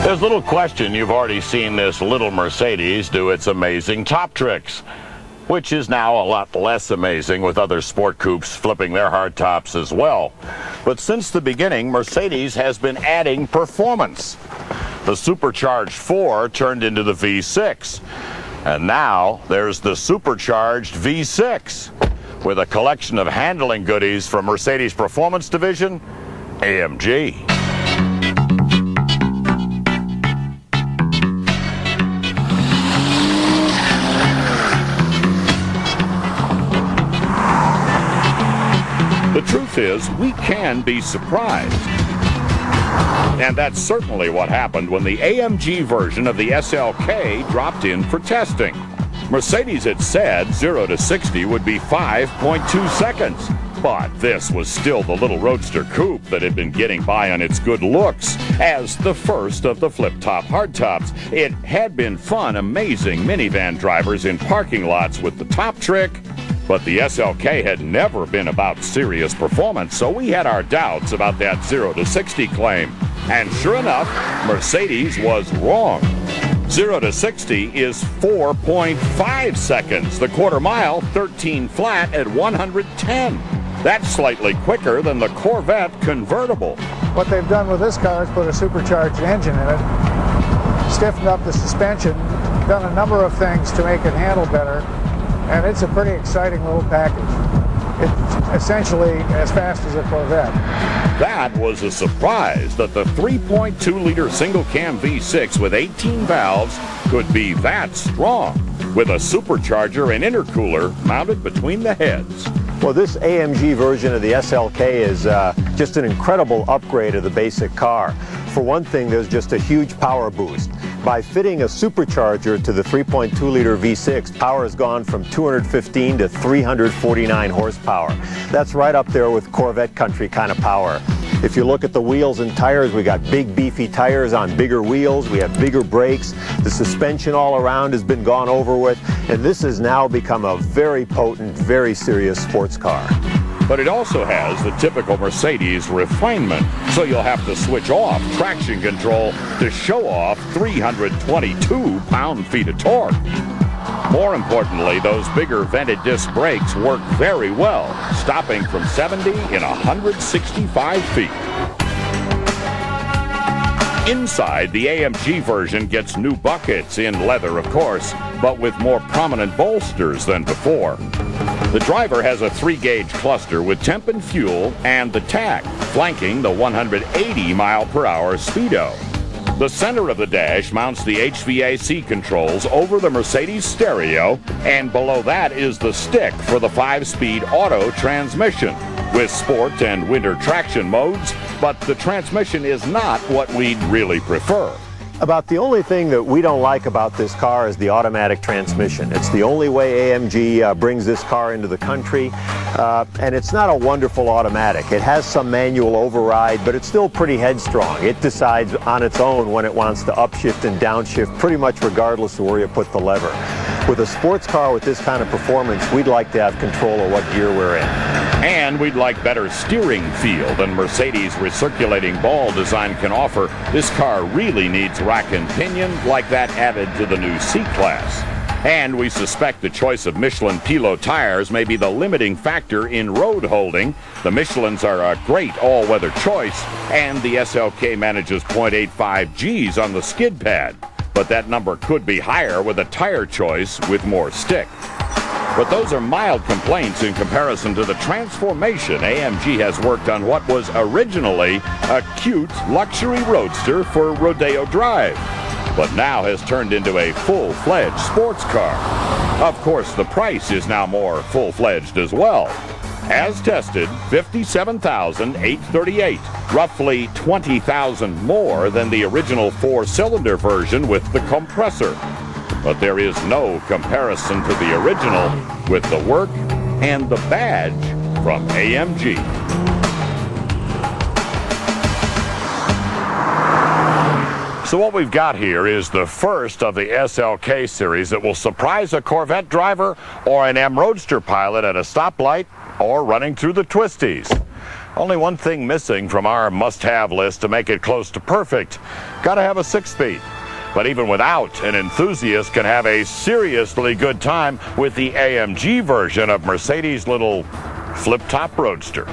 There's little question you've already seen this little Mercedes do its amazing top tricks, which is now a lot less amazing with other sport coupes flipping their hardtops as well. But since the beginning, Mercedes has been adding performance. The supercharged 4 turned into the V6. And now there's the supercharged V6 with a collection of handling goodies from Mercedes Performance Division, AMG. The truth is, we can be surprised. And that's certainly what happened when the AMG version of the SLK dropped in for testing. Mercedes had said 0 to 60 would be 5.2 seconds. But this was still the little roadster coupe that had been getting by on its good looks as the first of the flip-top hardtops. It had been fun, amazing minivan drivers in parking lots with the top trick, but the SLK had never been about serious performance, so we had our doubts about that 0 to 60 claim. And sure enough, Mercedes was wrong. 0 to 60 is 4.5 seconds. The quarter mile, 13 flat at 110. That's slightly quicker than the Corvette convertible. What they've done with this car is put a supercharged engine in it, stiffened up the suspension, done a number of things to make it handle better, and it's a pretty exciting little package. It's essentially as fast as a Corvette. That was a surprise that the 3.2-liter single-cam V6 with 18 valves could be that strong, with a supercharger and intercooler mounted between the heads. Well, this AMG version of the SLK is just an incredible upgrade of the basic car. For one thing, there's just a huge power boost. By fitting a supercharger to the 3.2-liter V6, power has gone from 215 to 349 horsepower. That's right up there with Corvette country kind of power. If you look at the wheels and tires, we got big beefy tires on bigger wheels, we have bigger brakes, the suspension all around has been gone over with, and this has now become a very potent, very serious sports car. But it also has the typical Mercedes refinement, so you'll have to switch off traction control to show off 322 pound-feet of torque. More importantly, those bigger vented disc brakes work very well, stopping from 70 in 165 feet. Inside, the AMG version gets new buckets in leather, of course, but with more prominent bolsters than before. The driver has a 3-gauge cluster with temp and fuel and the tach, flanking the 180-mile-per-hour Speedo. The center of the dash mounts the HVAC controls over the Mercedes stereo, and below that is the stick for the 5-speed auto transmission, with sport and winter traction modes, but the transmission is not what we'd really prefer. About the only thing that we don't like about this car is the automatic transmission. It's the only way AMG brings this car into the country, and it's not a wonderful automatic. It has some manual override, but it's still pretty headstrong. It decides on its own when it wants to upshift and downshift, pretty much regardless of where you put the lever. With a sports car with this kind of performance, we'd like to have control of what gear we're in. And we'd like better steering feel than Mercedes' recirculating ball design can offer. This car really needs rack and pinion like that added to the new C-Class. And we suspect the choice of Michelin Pilot tires may be the limiting factor in road holding. The Michelins are a great all-weather choice, and the SLK manages .85 Gs on the skid pad. But that number could be higher with a tire choice with more stick. But those are mild complaints in comparison to the transformation AMG has worked on what was originally a cute luxury roadster for Rodeo Drive, but now has turned into a full-fledged sports car. Of course, the price is now more full-fledged as well. As tested, $57,838, roughly $20,000 more than the original 4-cylinder version with the compressor. But there is no comparison to the original with the work and the badge from AMG. So what we've got here is the first of the SLK series that will surprise a Corvette driver or an M Roadster pilot at a stoplight or running through the twisties. Only one thing missing from our must-have list to make it close to perfect. Gotta have a 6-speed. But even without, an enthusiast can have a seriously good time with the AMG version of Mercedes' little flip-top roadster.